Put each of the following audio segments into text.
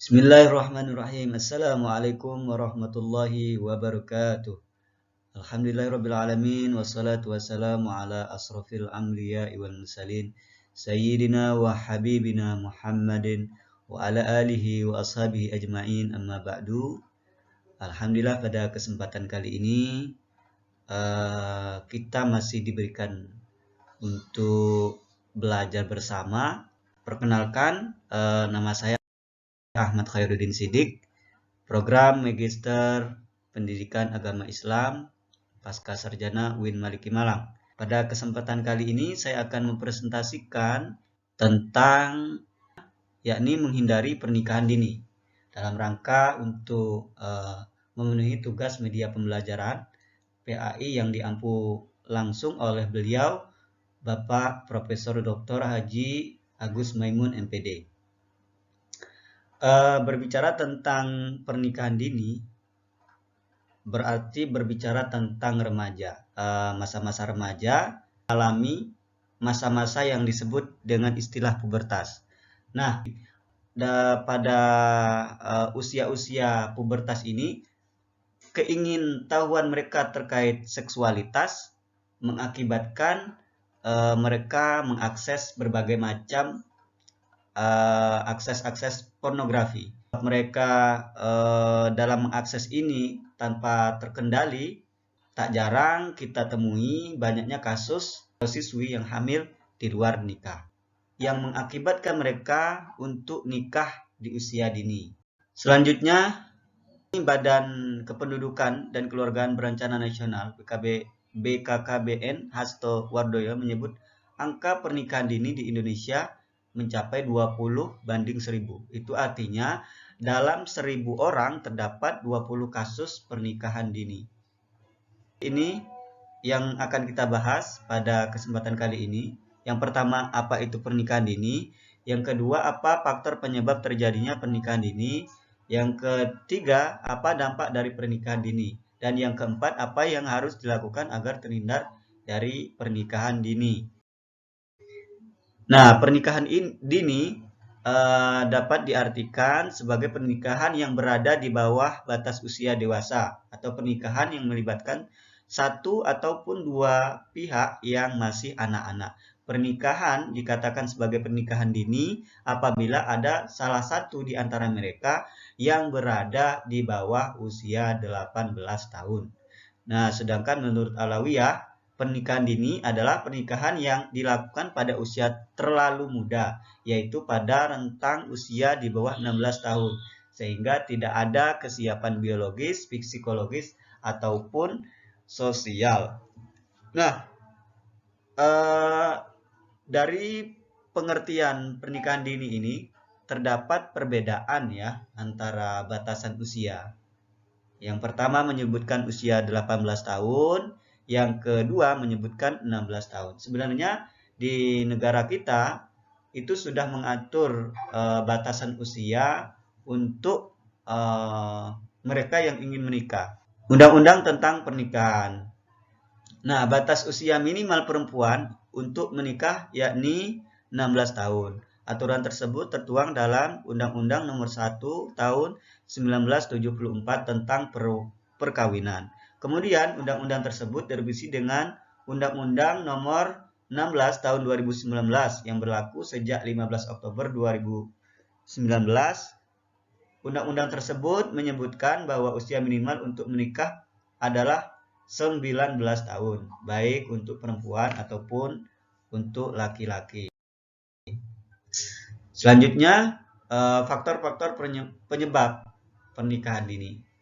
Bismillahirrahmanirrahim. Assalamualaikum warahmatullahi wabarakatuh. Alhamdulillahirabbil alamin wassalatu wassalamu ala asrofil anbiya'i wal mursalin sayyidina wa habibina Muhammadin wa ala alihi wa ashabihi ajmain amma ba'du. Alhamdulillah pada kesempatan kali ini kita masih diberikan untuk belajar bersama. Perkenalkan, nama saya Ahmad Khairuddin Sidik, program Magister Pendidikan Agama Islam Pasca Sarjana UIN Maliki Malang. Pada kesempatan kali ini saya akan mempresentasikan tentang yakni menghindari pernikahan dini dalam rangka untuk memenuhi tugas media pembelajaran PAI yang diampu langsung oleh beliau Bapak Profesor Dr. Haji Agus Maimun MPD. Berbicara tentang pernikahan dini berarti berbicara tentang remaja, masa-masa remaja alami masa-masa yang disebut dengan istilah pubertas. Nah, pada usia-usia pubertas ini keingintahuan mereka terkait seksualitas mengakibatkan mereka mengakses berbagai macam akses-akses pornografi. Mereka dalam mengakses ini tanpa terkendali, tak jarang kita temui banyaknya kasus siswi yang hamil di luar nikah, yang mengakibatkan mereka untuk nikah di usia dini. Selanjutnya, Badan Kependudukan dan Keluargaan Berencana Nasional BKKBN Hasto Wardoyo menyebut angka pernikahan dini di Indonesia mencapai 20/1000. Itu artinya dalam 1000 orang terdapat 20 kasus pernikahan dini. Ini yang akan kita bahas pada kesempatan kali ini. Yang pertama, apa itu pernikahan dini? Yang kedua, apa faktor penyebab terjadinya pernikahan dini? Yang ketiga, apa dampak dari pernikahan dini? Dan yang keempat, apa yang harus dilakukan agar terhindar dari pernikahan dini? Nah, pernikahan dini dapat diartikan sebagai pernikahan yang berada di bawah batas usia dewasa atau pernikahan yang melibatkan satu ataupun dua pihak yang masih anak-anak. Pernikahan dikatakan sebagai pernikahan dini apabila ada salah satu di antara mereka yang berada di bawah usia 18 tahun. Nah, sedangkan menurut Alawiyah, pernikahan dini adalah pernikahan yang dilakukan pada usia terlalu muda, yaitu pada rentang usia di bawah 16 tahun, sehingga tidak ada kesiapan biologis, psikologis, ataupun sosial. Nah, dari pengertian pernikahan dini ini terdapat perbedaan ya antara batasan usia. Yang pertama menyebutkan usia 18 tahun, yang kedua menyebutkan 16 tahun. Sebenarnya di negara kita itu sudah mengatur batasan usia untuk mereka yang ingin menikah. Undang-undang tentang pernikahan. Nah, batas usia minimal perempuan untuk menikah yakni 16 tahun. Aturan tersebut tertuang dalam Undang-Undang Nomor 1 Tahun 1974 tentang perkawinan. Kemudian undang-undang tersebut direvisi dengan Undang-Undang Nomor 16 Tahun 2019 yang berlaku sejak 15 Oktober 2019. Undang-undang tersebut menyebutkan bahwa usia minimal untuk menikah adalah 19 tahun, baik untuk perempuan ataupun untuk laki-laki. Selanjutnya, faktor-faktor penyebab pernikahan dini.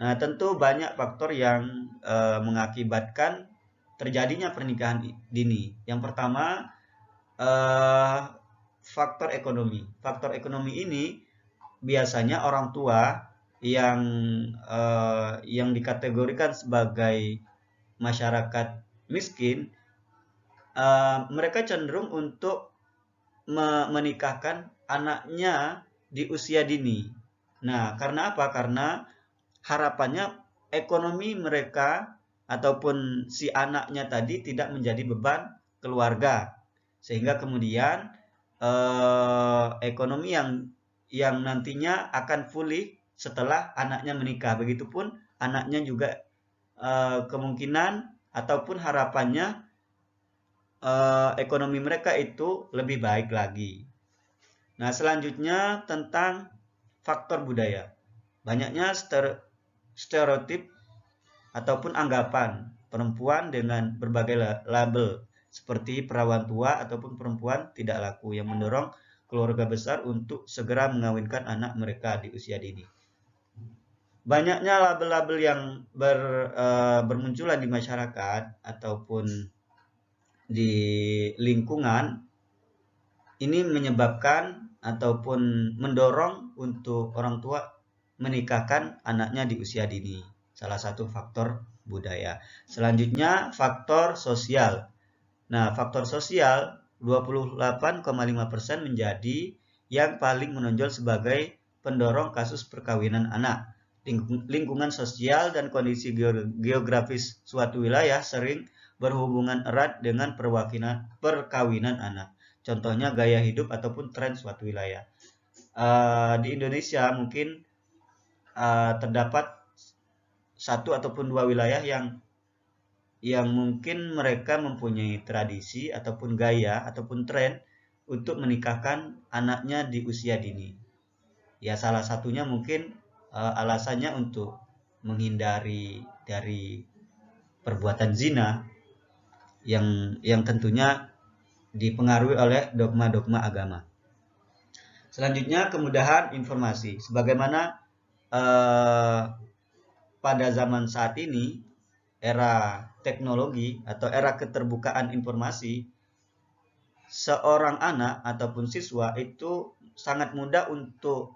Nah, tentu banyak faktor yang mengakibatkan terjadinya pernikahan dini. Yang pertama, faktor ekonomi. Faktor ekonomi ini biasanya orang tua yang dikategorikan sebagai masyarakat miskin, mereka cenderung untuk menikahkan anaknya di usia dini. Nah, karena apa? Karena harapannya ekonomi mereka ataupun si anaknya tadi tidak menjadi beban keluarga. Sehingga kemudian ekonomi yang nantinya akan pulih setelah anaknya menikah. Begitupun anaknya juga kemungkinan ataupun harapannya ekonomi mereka itu lebih baik lagi. Nah, selanjutnya tentang faktor budaya. Banyaknya stereotip ataupun anggapan perempuan dengan berbagai label seperti perawan tua ataupun perempuan tidak laku yang mendorong keluarga besar untuk segera mengawinkan anak mereka di usia dini. Banyaknya label-label yang bermunculan di masyarakat ataupun di lingkungan ini menyebabkan ataupun mendorong untuk orang tua menikahkan anaknya di usia dini. Salah satu faktor budaya. Selanjutnya faktor sosial. Nah, faktor sosial 28,5% menjadi yang paling menonjol sebagai pendorong kasus perkawinan anak. Lingkungan sosial dan kondisi geografis suatu wilayah sering berhubungan erat dengan perkawinan anak. Contohnya gaya hidup ataupun tren suatu wilayah. Di Indonesia mungkin terdapat satu ataupun dua wilayah yang mungkin mereka mempunyai tradisi ataupun gaya ataupun tren untuk menikahkan anaknya di usia dini. Ya, salah satunya mungkin alasannya untuk menghindari dari perbuatan zina yang tentunya dipengaruhi oleh dogma-dogma agama. Selanjutnya kemudahan informasi. Sebagaimana pada zaman saat ini, era teknologi atau era keterbukaan informasi, seorang anak ataupun siswa itu sangat mudah untuk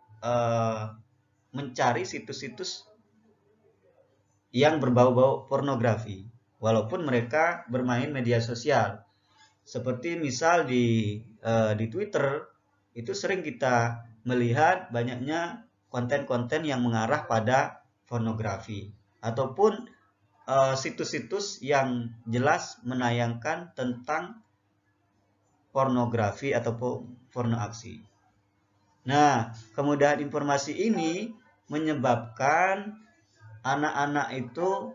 mencari situs-situs yang berbau-bau pornografi, walaupun mereka bermain media sosial. Seperti misal di Twitter, itu sering kita melihat banyaknya konten-konten yang mengarah pada pornografi ataupun situs-situs yang jelas menayangkan tentang pornografi ataupun porno aksi. Nah, kemudahan informasi ini menyebabkan anak-anak itu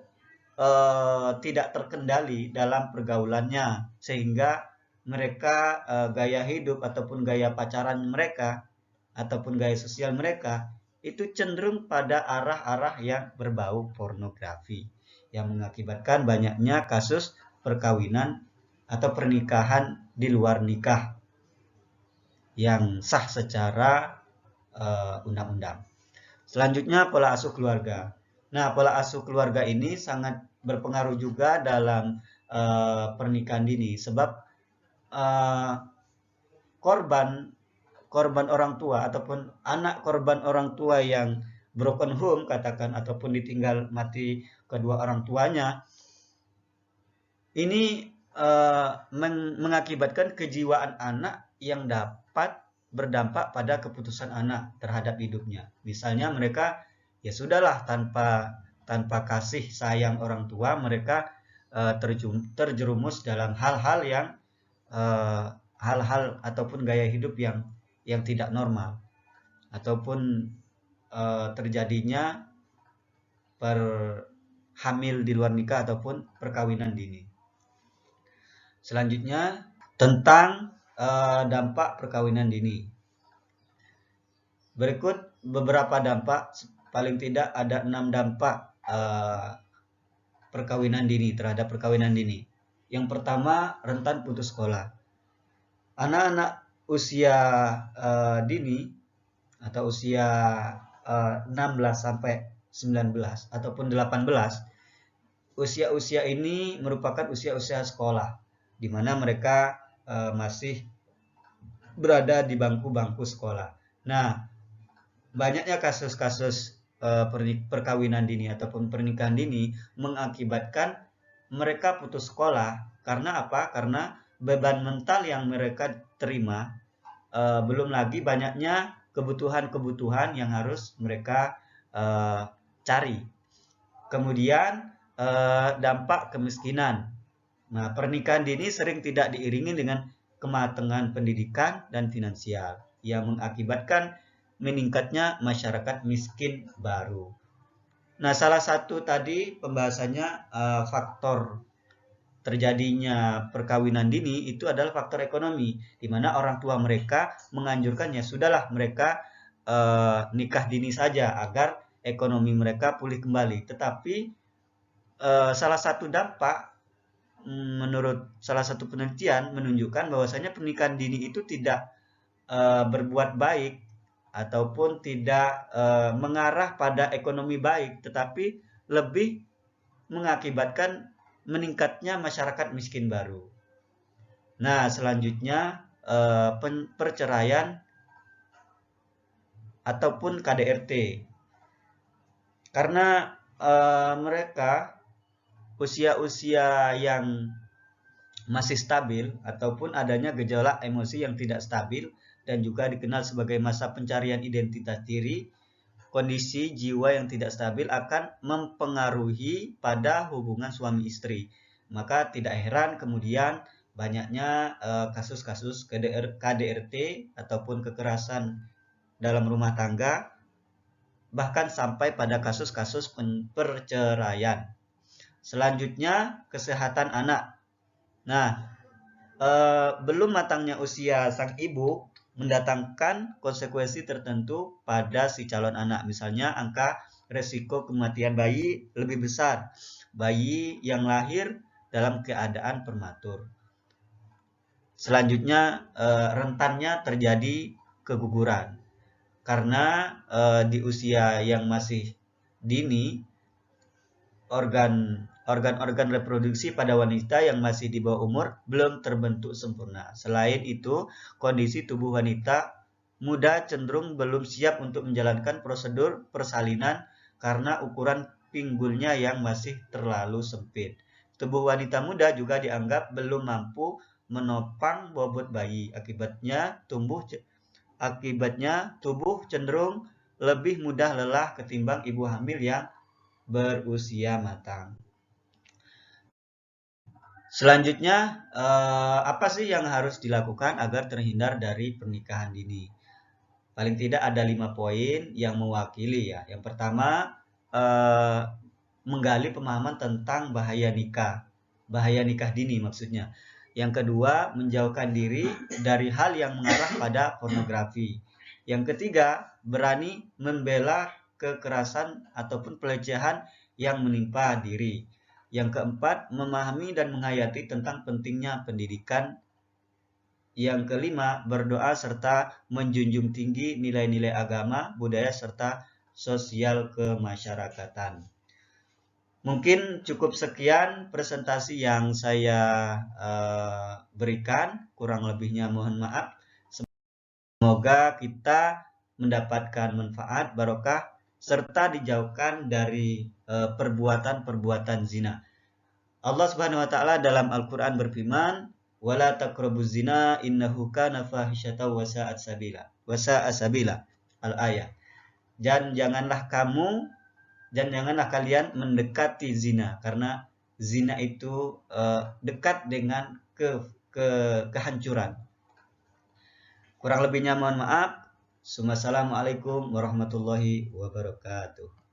tidak terkendali dalam pergaulannya, sehingga mereka gaya hidup ataupun gaya pacaran mereka ataupun gaya sosial mereka itu cenderung pada arah-arah yang berbau pornografi, yang mengakibatkan banyaknya kasus perkawinan atau pernikahan di luar nikah yang sah secara undang-undang. Selanjutnya pola asuh keluarga. Nah, pola asuh keluarga ini sangat berpengaruh juga dalam pernikahan dini, sebab korban orang tua ataupun anak korban orang tua yang broken home katakan ataupun ditinggal mati kedua orang tuanya, ini mengakibatkan kejiwaan anak yang dapat berdampak pada keputusan anak terhadap hidupnya. Misalnya mereka ya sudahlah, tanpa kasih sayang orang tua mereka terjerumus dalam hal-hal ataupun gaya hidup yang tidak normal, ataupun terjadinya hamil di luar nikah ataupun perkawinan dini. Selanjutnya tentang dampak perkawinan dini. Berikut beberapa dampak, paling tidak ada 6 dampak perkawinan dini terhadap perkawinan dini. Yang pertama, rentan putus sekolah. Anak-anak usia dini atau usia 16 sampai 19 ataupun 18, usia-usia ini merupakan usia-usia sekolah, di mana mereka masih berada di bangku-bangku sekolah. Nah, banyaknya kasus-kasus perkawinan dini ataupun pernikahan dini mengakibatkan mereka putus sekolah. Karena apa? Karena beban mental yang mereka terima, belum lagi banyaknya kebutuhan-kebutuhan yang harus mereka cari. Kemudian dampak kemiskinan. Nah, pernikahan dini sering tidak diiringi dengan kematangan pendidikan dan finansial, yang mengakibatkan meningkatnya masyarakat miskin baru. Nah, salah satu tadi pembahasannya faktor terjadinya perkawinan dini itu adalah faktor ekonomi, di mana orang tua mereka menganjurkannya sudahlah mereka nikah dini saja agar ekonomi mereka pulih kembali. Tetapi salah satu dampak menurut salah satu penelitian menunjukkan bahwasanya pernikahan dini itu tidak berbuat baik ataupun tidak mengarah pada ekonomi baik, tetapi lebih mengakibatkan meningkatnya masyarakat miskin baru. Nah, selanjutnya perceraian ataupun KDRT. Karena mereka usia-usia yang masih stabil ataupun adanya gejolak emosi yang tidak stabil dan juga dikenal sebagai masa pencarian identitas diri, kondisi jiwa yang tidak stabil akan mempengaruhi pada hubungan suami istri. Maka tidak heran kemudian banyaknya kasus-kasus KDRT ataupun kekerasan dalam rumah tangga, bahkan sampai pada kasus-kasus perceraian. Selanjutnya, kesehatan anak. Nah, belum matangnya usia sang ibu mendatangkan konsekuensi tertentu pada si calon anak. Misalnya, angka resiko kematian bayi lebih besar. Bayi yang lahir dalam keadaan prematur. Selanjutnya, rentannya terjadi keguguran. Karena di usia yang masih dini, organ-organ reproduksi pada wanita yang masih di bawah umur belum terbentuk sempurna. Selain itu, kondisi tubuh wanita muda cenderung belum siap untuk menjalankan prosedur persalinan karena ukuran pinggulnya yang masih terlalu sempit. Tubuh wanita muda juga dianggap belum mampu menopang bobot bayi. Akibatnya tubuh cenderung lebih mudah lelah ketimbang ibu hamil yang berusia matang. Selanjutnya, apa sih yang harus dilakukan agar terhindar dari pernikahan dini? Paling tidak ada 5 poin yang mewakili ya. Yang pertama, menggali pemahaman tentang bahaya nikah dini maksudnya. Yang kedua, menjauhkan diri dari hal yang mengarah pada pornografi. Yang ketiga, berani membela kekerasan ataupun pelecehan yang menimpa diri. Yang keempat, memahami dan menghayati tentang pentingnya pendidikan. Yang kelima, berdoa serta menjunjung tinggi nilai-nilai agama, budaya, serta sosial kemasyarakatan. Mungkin cukup sekian presentasi yang saya berikan, kurang lebihnya mohon maaf. Semoga kita mendapatkan manfaat, barokah, serta dijauhkan dari perbuatan-perbuatan zina. Allah Subhanahu wa taala dalam Al-Qur'an berfirman, "Wala taqrabuz zina innahu kana fahisyatan wa sa'a sabila." Al-ayat. Dan janganlah kalian mendekati zina, karena zina itu dekat dengan kehancuran. Kurang lebihnya mohon maaf. Wassalamualaikum warahmatullahi wabarakatuh.